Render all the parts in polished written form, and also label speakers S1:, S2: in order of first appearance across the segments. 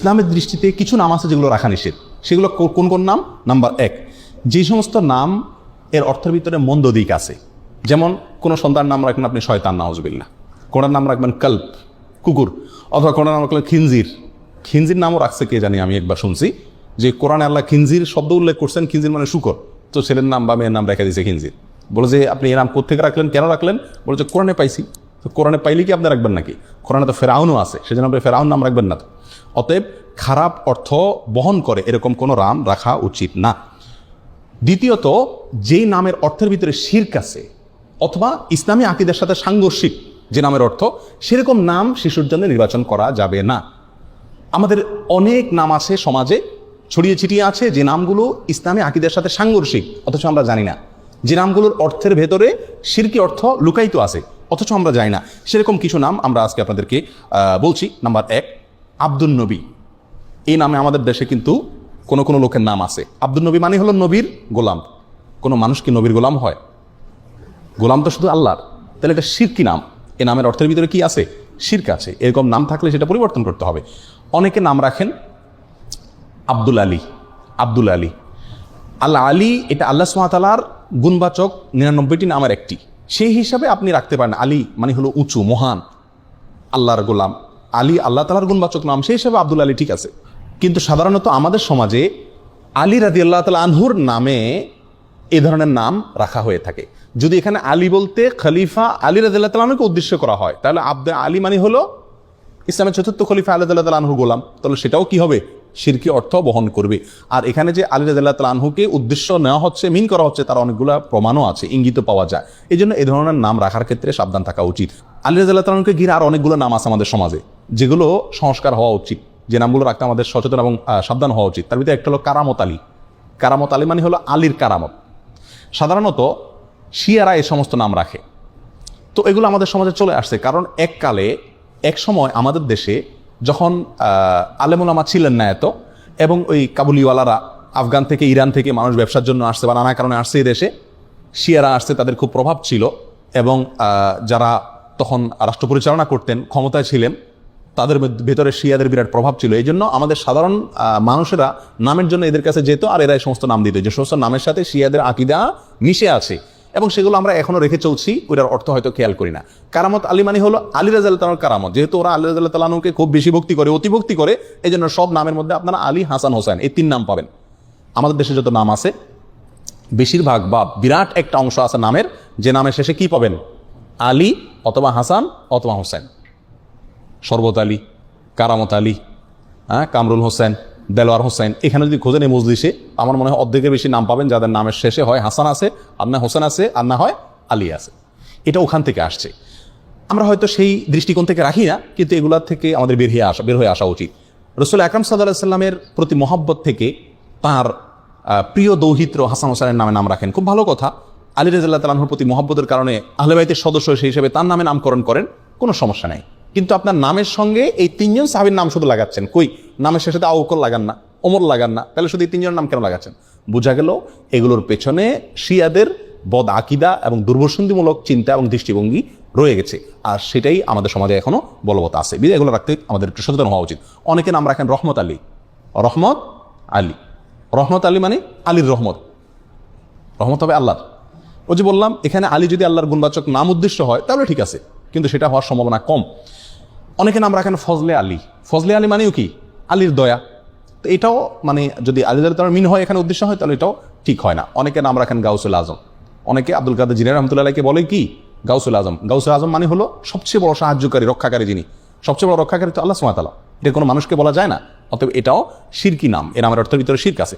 S1: ইসলামের দৃষ্টিতে কিছু নাম আছে যেগুলো রাখা নিষেধ। সেগুলো কোন কোন নাম? নাম্বার 1, যে সমস্ত নাম এর অর্থের ভিতরে মন্দ দিক আছে, যেমন কোনো সন্তান নাম রাখবেন আপনি শয়তান, নাউজুবিল্লাহ। কোনার নাম রাখবেন কল্প, কুকুর, অথবা কোনার নাম রাখলেন খিনজির। খিনজির নামও রাখছে কে জানি, আমি একবার শুনছি যে কোরআনে আল্লাহ খিনজির শব্দ উল্লেখ করছেন, খিনজির মানে শুকর, তো ছেলের নাম বা মেয়ের নাম রেখে দিয়েছে খিনজির। বলে যে আপনি এই নাম কোথেকে রাখলেন, কেন রাখলেন? বলে যে কোরআনে পাইছি। তো কোরআনে পাইলে কি আপনি রাখবেন নাকি? কোরআনে তো ফেরাউনও আছে, সেজন্য আপনি ফেরাউন নাম রাখবেন না। তো অতএব খারাপ অর্থ বহন করে এরকম কোনো নাম রাখা উচিত না। দ্বিতীয়ত, যেই নামের অর্থের ভিতরে শিরক আছে অথবা ইসলামী আকীদার সাথে সাংঘর্ষিক যে নামের অর্থ, সেরকম নাম শিশুর জন্য নির্বাচন করা যাবে না। আমাদের অনেক নাম আছে সমাজে ছড়িয়ে ছিটিয়ে আছে, যে নামগুলো ইসলামী আকীদার সাথে সাংঘর্ষিক, অথচ আমরা জানি না। যে নামগুলোর অর্থের ভেতরে শিরকি অর্থ লুকায়িত আছে, অথচ আমরা জানি না। সেরকম কিছু নাম আমরা আজকে আপনাদেরকে বলছি। নাম্বার 1, আব্দুল নবী। এই নামে আমাদের দেশে কিন্তু কোনো লোকের নাম আছে। আব্দুল নবী মানে হলো নবীর গোলাম। কোনো মানুষ কি নবীর গোলাম হয়? গোলাম তো শুধু আল্লাহর। তাহলে এটা শিরকি নাম। এই নামের অর্থের ভিতরে কি আছে? শিরক আছে। এরকম নাম থাকলে সেটা পরিবর্তন করতে হবে। অনেকে নাম রাখেন আব্দুল আলী। আব্দুল আলী, আল্লাহ আলী, এটা আল্লাহ সুবহানাহু ওয়া তাআলার গুণবাচক 99টি নামের একটি। সেই হিসাবে আপনি রাখতে পারেন। আলী মানে হলো উঁচু, মহান, আল্লাহর গোলাম। আলী আল্লাহ তাআলার গুণবাচক নাম, সেই হিসাবে আব্দুল আলী ঠিক আছে। কিন্তু সাধারণত আমাদের সমাজে আলী রাদিয়াল্লাহু তাআলা আনহুর নামে এ ধরনের নাম রাখা হয়ে থাকে। যদি এখানে আলী বলতে খলিফা আলী রাদিয়াল্লাহু তাআলা আনহুকে উদ্দেশ্য করা হয়, তাহলে আলী মানে হলো ইসলামের চতুর্থ খলিফা আলী রাদিয়াল্লাহু তাআলা আনহুর গোলাম, তাহলে সেটাও কি হবে? শিরকি অর্থ বহন করবে। আর এখানে যে আলী রাদিয়াল্লাহু তাআলা আনহুকে উদ্দেশ্য নেওয়া হচ্ছে, মিন করা হচ্ছে, তার অনেকগুলো প্রমাণও আছে, ইঙ্গিত পাওয়া যায়। এই জন্য এই ধরনের নাম রাখার ক্ষেত্রে সাবধান থাকা উচিত। আলী রাদিয়াল্লাহু তাআলা আনহুকে ঘিরে আর অনেকগুলো নাম আছে আমাদের সমাজে, যেগুলো সংস্কার হওয়া উচিত, যে নামগুলো রাখতে আমাদের সচেতন এবং সাবধান হওয়া উচিত। তার ভিতরে একটা হলো কারামত আলী। কারামত আলী মানে হলো আলীর কারামত। সাধারণত শিয়ারা এই সমস্ত নাম রাখে। তো এগুলো আমাদের সমাজে চলে আসছে, কারণ এক সময় আমাদের দেশে যখন আলেম ওলামা ছিলেন না এত, এবং ওই কাবুলিওয়ালারা আফগান থেকে, ইরান থেকে মানুষ ব্যবসার জন্য আসছে বা নানা কারণে আসছে এই দেশে, শিয়ারা আসছে, তাদের খুব প্রভাব ছিল, এবং যারা তখন রাষ্ট্র পরিচালনা করতেন, ক্ষমতায় ছিলেন, তাদের ভেতরে শিয়াদের বিরাট প্রভাব ছিল। এই জন্য আমাদের সাধারণ মানুষেরা নামের জন্য এদের কাছে যেত, আর এরা এই সমস্ত নাম দিত, যে সমস্ত নামের সাথে শিয়াদের আকীদা মিশে আছে, এবং সেগুলো আমরা এখনো রেখে চলছি, ওটার অর্থ হয়তো খেয়াল করি না। কারামত আলী মানে হলো আলী রাদিয়াল্লাহু তাআলার কারামত। যেহেতু ওরা আলী রাদিয়াল্লাহু তাআলা আনহুকে খুব বেশি ভক্তি করে, অতিভক্তি করে, এই জন্য সব নামের মধ্যে আপনারা আলী, হাসান, হোসেন এই 3 নাম পাবেন। আমাদের দেশে যত নাম আছে, বেশিরভাগ বা বিরাট একটা অংশ আছে নামের, যে নামের শেষে কি পাবেন? আলী অথবা হাসান অথবা হোসেন। শরবত আলী, কারামত আলী, কামরুল হোসেন, দেলোয়ার হোসেন। এখানে যদি খোঁজেন এই মজলিসে, আমার মনে হয় অর্ধেকের বেশি নাম পাবেন যাদের নামের শেষে হয় হাসান আছে, আর না হোসেন আছে, আর না হয় আলী আছে। এটা ওখান থেকে আসছে। আমরা হয়তো সেই দৃষ্টিকোণ থেকে রাখি না, কিন্তু এগুলার থেকে আমাদের বের হয়ে আসা উচিত। রাসূল আকরাম সাল্লাল্লাহু আলাইহি সাল্লামের প্রতি মহব্বত থেকে তার প্রিয় দৌহিত্র হাসান হোসেনের নামে নাম রাখেন, খুব ভালো কথা। আলী রাদিয়াল্লাহু তাআলা আনহুর প্রতি মহব্বতের কারণে আহলে বাইতের সদস্য সেই হিসেবে তার নামে নামকরণ করেন, কোনো সমস্যা নাই। কিন্তু আপনার নামের সঙ্গে এই 3 জন সাহাবীর নাম শুধু লাগাচ্ছেন, কই নামের শেষে আবু বকর লাগান না, ওমর লাগান না, তাহলে শুধু এই 3 জনের নাম কেন লাগাচ্ছেন? বোঝা গেল এগুলোর পেছনে শিয়াদের বদ আকীদা এবং দুর্বসন্ধিমূলক চিন্তা এবং দৃষ্টিভঙ্গি রয়ে গেছে, আর সেটাই আমাদের সমাজে এখনো বলবৎ আছে। বিধায় এগুলো রাখতে আমাদের একটু সচেতন হওয়া উচিত। অনেকে নাম রাখেন রহমত আলী। রহমত আলী, রহমত আলী মানে আলীর রহমত, রহমত হবে আল্লাহর। ওই যে বললাম, এখানে আলী যদি আল্লাহর গুণবাচক নাম উদ্দেশ্য হয় তাহলে ঠিক আছে, কিন্তু সেটা হওয়ার সম্ভাবনা কম। অনেকে নাম রাখেন ফজলে আলী। ফজলে আলী মানেও কি? আলীর দয়া। তো এটাও মানে যদি আলী তার মিন হয় এখানে উদ্দেশ্য হয়, তাহলে এটাও ঠিক হয় না। অনেকে নাম রাখেন গাউসুল আজম। অনেকে আব্দুল কাদের জিলানী রাহমাতুল্লাহ আলাইহিকে বলে কি? গাউসুল আজম। গাউসুল আজম মানে হলো সবচেয়ে বড় সাহায্যকারী, রক্ষাকারী। যিনি সবচেয়ে বড় রক্ষাকারী তো আল্লাহ সুবহানাহু ওয়া তাআলা। এটা কোনো মানুষকে বলা যায় না, অতএব এটাও শিরকি নাম। এর নামের অর্থের ভিতরে শিরক আছে।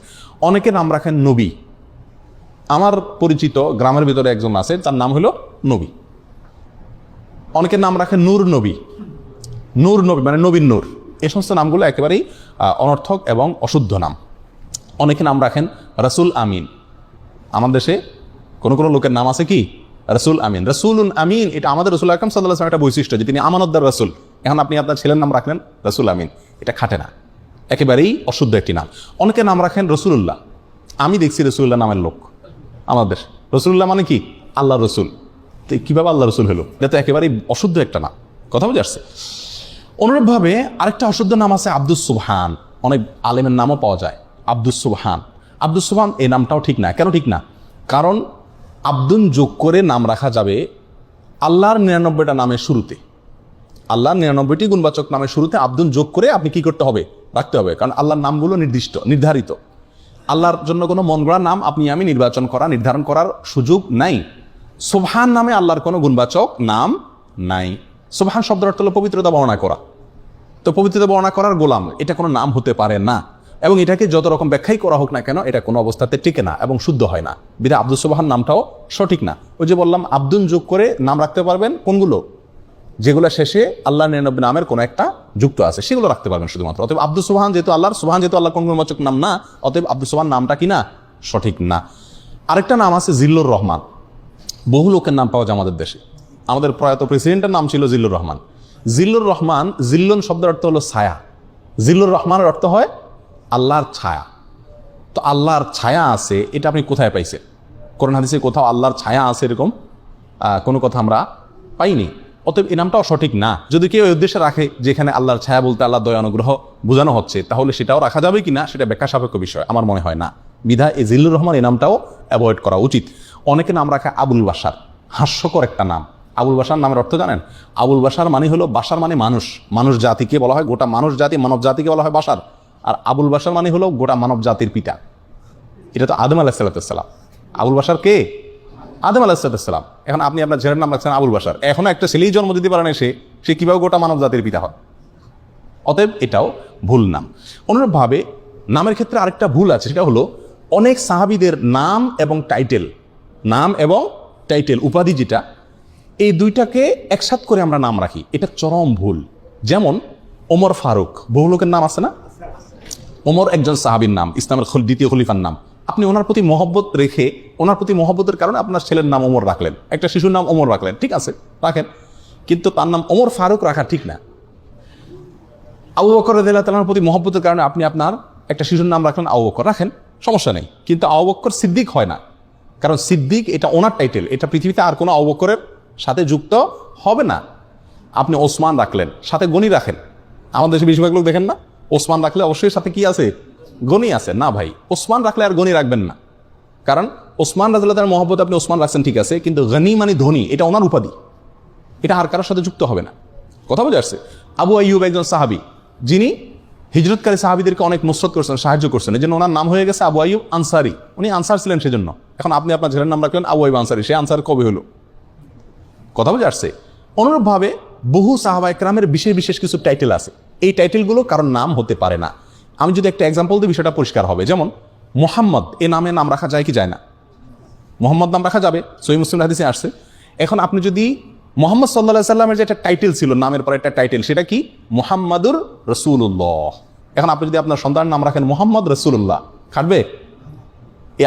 S1: অনেকে নাম রাখেন নবী। আমার পরিচিত গ্রামের ভিতরে একজন আছে, তার নাম হলো নবী। অনেকের নাম রাখেন নূর নবী। নূর নবী মানে নবীর নূর। এই সমস্ত নামগুলো একেবারেই অনর্থক এবং অশুদ্ধ নাম। অনেকে নাম রাখেন রাসূল আমিন। আমার দেশে কোনো লোকের নাম আছে কি? রাসূল আমিন। রাসূলুন আমিন, এটা আমাদের রাসূল আকরাম সাল্লাল্লাহু আলাইহি ওয়াসাল্লাম একটা বৈশিষ্ট্য, যে তিনি আমানতদার রাসূল। এখন আপনি আপনার ছেলের নাম রাখলেন রাসূল আমিন, এটা খাটে না, একেবারেই অশুদ্ধ একটি নাম। অনেকে নাম রাখেন রসুলুল্লাহ। আমি দেখছি রসুলুল্লাহ নামের লোক আমাদের। রসুলুল্লাহ মানে কি? আল্লাহ রসুল। তো কীভাবে আল্লাহ রসুল হলো? এটা তো একেবারেই অশুদ্ধ একটা নাম। কথা বুঝে আসছে? অনুরূপভাবে আরেকটা অশুদ্ধ নাম আছে আব্দুস সুবহান, অনেক আলেমের নামও পাওয়া যায় আব্দুস সুবহান। আব্দুস সুবহান এই নামটাও ঠিক না। কেন ঠিক না? কারণ আব্দুন যোগ করে নাম রাখা যাবে আল্লাহর 99টা নামের শুরুতে, আল্লাহর 99টি গুণবাচক নামের শুরুতে আব্দুন যোগ করে আপনি কি করতে হবে? রাখতে হবে। কারণ আল্লাহর নামগুলো নির্ধারিত। আল্লাহর জন্য কোনো মন গড়া নাম আপনি আমি নির্ধারণ করার সুযোগ নাই। সুবহান নামে আল্লাহর কোনো গুণবাচক নাম নাই। সুবহান শব্দের অর্থ হলো পবিত্রতা বর্ণনা করা। তো পবিত্রতা বর্ণনা করার গোলাম, এটা কোনো নাম হতে পারে না। এবং এটাকে যত রকম ব্যাখ্যাই করা হোক না কেন, এটা কোনো অবস্থাতে টিকে না এবং শুদ্ধ হয় না। বিধায় আব্দুস সুবহান নামটাও সঠিক না। ওই যে বললাম, আব্দুন যোগ করে নাম রাখতে পারবেন কোনগুলো? যেগুলো শেষে আল্লাহ 99 নামের কোনো একটা যুক্ত আছে, সেগুলো রাখতে পারবেন শুধুমাত্র। অতএব আব্দুস সুবহান যেহেতু আল্লাহর কোন গুণবাচক নাম না, অতএব আব্দুস সুবহান নামটা কি না? সঠিক না। আরেকটা নাম আছে জিল্লুর রহমান। বহু লোকের নাম পাওয়া যায় আমাদের দেশে। আমাদের প্রয়াত প্রেসিডেন্টের নাম ছিল জিল্লুর রহমান। জিল্লুর রহমান, জিল্লুন শব্দের অর্থ হলো ছায়া। জিল্লুর রহমানের অর্থ হয় আল্লাহর ছায়া। তো আল্লাহর ছায়া আছে, এটা আপনি কোথায় পাইছেন? কোরআন হাদিসে কোথাও আল্লাহর ছায়া আছে এরকম কোনো কথা আমরা পাইনি। অতএব এই নামটাও সঠিক না। যদি কেউ এই উদ্দেশ্যে রাখে যেখানে আল্লাহর ছায়া বলতে আল্লাহ দয়া অনুগ্রহ বোঝানো হচ্ছে, তাহলে সেটাও রাখা যাবে কিনা সেটা ব্যাখ্যা সাপেক্ষ বিষয়, আমার মনে হয় না। বিধায় এই জিল্লুর রহমান এই নামটাও অ্যাভয়েড করা উচিত। অনেকে নাম রাখে আবুল বাশার, হাস্যকর একটা নাম। আবুল বাশার নামের অর্থ জানেন? আবুল বাশার মানে হলো, বাশার মানে মানুষ জাতিকে বলা হয়, গোটা মানব জাতিকে বলা হয় বাশার। আর আবুল বাশার মানে হলো গোটা মানব জাতির পিতা। এটা তো আদম আলাইহিস সালাম। আবুল বাশার কে? আদম আলাইহিস সালাম। এখন আপনি আপনার ছেলের নাম রাখছেন আবুল বাশার। এখনো একটা ছেলেই জন্ম দিতে পারে না, সে কিভাবে গোটা মানব জাতির পিতা হয়? অতএব এটাও ভুল নাম। অনুরূপভাবে নামের ক্ষেত্রে আরেকটা ভুল আছে, সেটা হলো অনেক সাহাবীদের নাম এবং টাইটেল উপাধি যেটা, এই দুইটাকে একসাথ করে আমরা নাম রাখি। এটা চরম ভুল। যেমন ওমর ফারুক, বহু লোকের নাম আছে না? ওমর একজন সাহাবীর নাম, ইসলামের দ্বিতীয় খলিফার নাম। আপনি ওনার প্রতি মহব্বত রেখে, ওনার প্রতি মহব্বতের কারণে আপনার ছেলের নাম ওমর রাখলেন, একটা শিশুর নাম ওমর রাখলেন, ঠিক আছে রাখেন, কিন্তু তার নাম ওমর ফারুক রাখা ঠিক না। আবু বকর রাদিয়াল্লাহু তাআলার প্রতি মহব্বতের কারণে আপনি আপনার একটা শিশুর নাম রাখলেন আবু বকর, রাখেন, সমস্যা নেই। কিন্তু আবু বকর সিদ্দিক হয় না, কারণ সিদ্দিক এটা ওনার টাইটেল, এটা পৃথিবীতে আর কোনো আবু বকরের সাথে যুক্ত হবে না। আপনি ওসমান রাখলেন, সাথে গনি রাখেন। আমাদের দেশে বেশিরভাগ লোক দেখেন না, ওসমান রাখলে অবশ্যই সাথে কি আছে? গনি আছে। না ভাই, ওসমান রাখলে আর গনি রাখবেন না। কারণ ওসমান রাদিয়াল্লাহু তাআলার মহব্বতে আপনি ওসমান রাখছেন, ঠিক আছে, কিন্তু গনি মানে ধনী, এটা ওনার উপাধি, এটা আর কারোর সাথে যুক্ত হবে না। কথা বোঝা যাচ্ছে? আবু আইয়ুব একজন সাহাবী, যিনি হিজরতকারী সাহাবীদেরকে অনেক নুসরত করছেন, সাহায্য করছেন, এই জন্য ওনার নাম হয়ে গেছে আবু আইয়ুব আনসারি। উনি আনসার ছিলেন সেজন্য। এখন আপনি আপনার ছেলের নাম রাখলেন আবু আইয়ুব আনসারি, সে আনসার কবে হলো? কথা বোঝা যাচ্ছে? অনুরূপভাবে বহু সাহাবা একরামের বিশেষ কিছু টাইটেল আছে, এই টাইটেলগুলো কারোর নাম হতে পারে না। আমি যদি একটা এক্সাম্পল দিই, বিষয়টা পরিষ্কার হবে। যেমন মোহাম্মদ, এ নামে নাম রাখা যায় কি যায় না? মোহাম্মদ নাম রাখা যাবে, সহিহ মুসলিম হাদিসে আসছে। এখন আপনি যদি মোহাম্মদ সাল্লাল্লাহু আলাইহি সাল্লামের যে একটা টাইটেল ছিল, নামের পরে একটা টাইটেল, সেটা কি? মুহাম্মাদুর রাসূলুল্লাহ। এখন আপনি যদি আপনার সন্তানের নাম রাখেন মোহাম্মদ রাসূলুল্লাহ, খাটবে?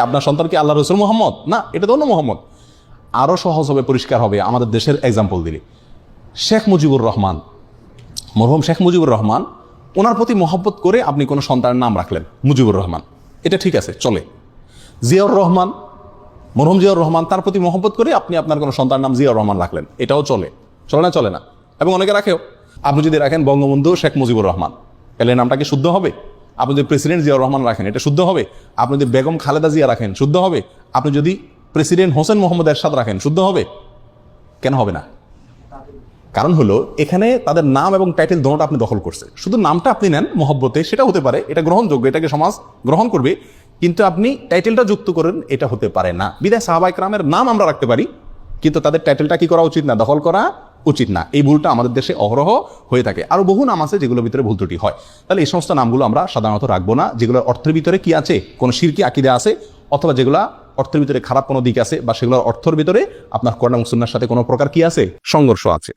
S1: আপনার সন্তান কি আল্লাহ রসুল মোহাম্মদ? না, এটা তো অন্য মোহাম্মদ। আরও সহজ হবে, পরিষ্কার হবে আমাদের দেশের এক্সাম্পল দিলে। শেখ মুজিবুর রহমান, মরহুম শেখ মুজিবুর রহমান, ওনার প্রতি মহব্বত করে আপনি কোনো সন্তানের নাম রাখলেন মুজিবুর রহমান, এটা ঠিক আছে, চলে। জিয়াউর রহমান, মরহুম জিয়াউর রহমান, তার প্রতি মহব্বত করে আপনি আপনার কোনো সন্তানের নাম জিয়াউর রহমান রাখলেন, এটাও চলে। চলে না? চলে না। এবং অনেকে রাখেও। আপনি যদি রাখেন বঙ্গবন্ধু শেখ মুজিবুর রহমান, তাহলে নামটা কি শুদ্ধ হবে? আপনি যদি প্রেসিডেন্ট জিয়াউর রহমান রাখেন, এটা শুদ্ধ হবে? আপনি যদি বেগম খালেদা জিয়া রাখেন, শুদ্ধ হবে? আপনি যদি প্রেসিডেন্ট হোসেন মোহাম্মদ এরশাদ রাখেন, শুদ্ধ হবে? কেন হবে না? কারণ হলো এখানে তাদের নাম এবং টাইটেল দুটোটা আপনি দখল করছে। শুধু নামটা আপনি নেন মহব্বতে, সেটা হতে পারে, এটা গ্রহণযোগ্য, এটাকে সমাজ গ্রহণ করবে, কিন্তু আপনি টাইটেলটা যুক্ত করেন, এটা হতে পারে না। বিদায় সাহাবা ইকরামের নাম আমরা রাখতে পারি, কিন্তু তাদের টাইটেলটা কি করা উচিত না? দখল করা উচিত না। এই ভুলটা আমাদের দেশে অহরহ হয়ে থাকে। আরো বহু নাম আছে যেগুলোর ভিতরে ভুল ত্রুটি হয়। তাহলে এই সমস্ত নামগুলো আমরা সাধারণত রাখবো না, যেগুলোর অর্থের ভিতরে কি আছে? কোনো শিরকি আকীদা আছে, অথবা যেগুলা অর্থের ভিতরে খারাপ কোনো দিক আছে, বা সেগুলোর অর্থের ভিতরে আপনার কোরআন এবং সুন্নাহর সাথে কোনো প্রকার কি আছে? সংঘর্ষ আছে।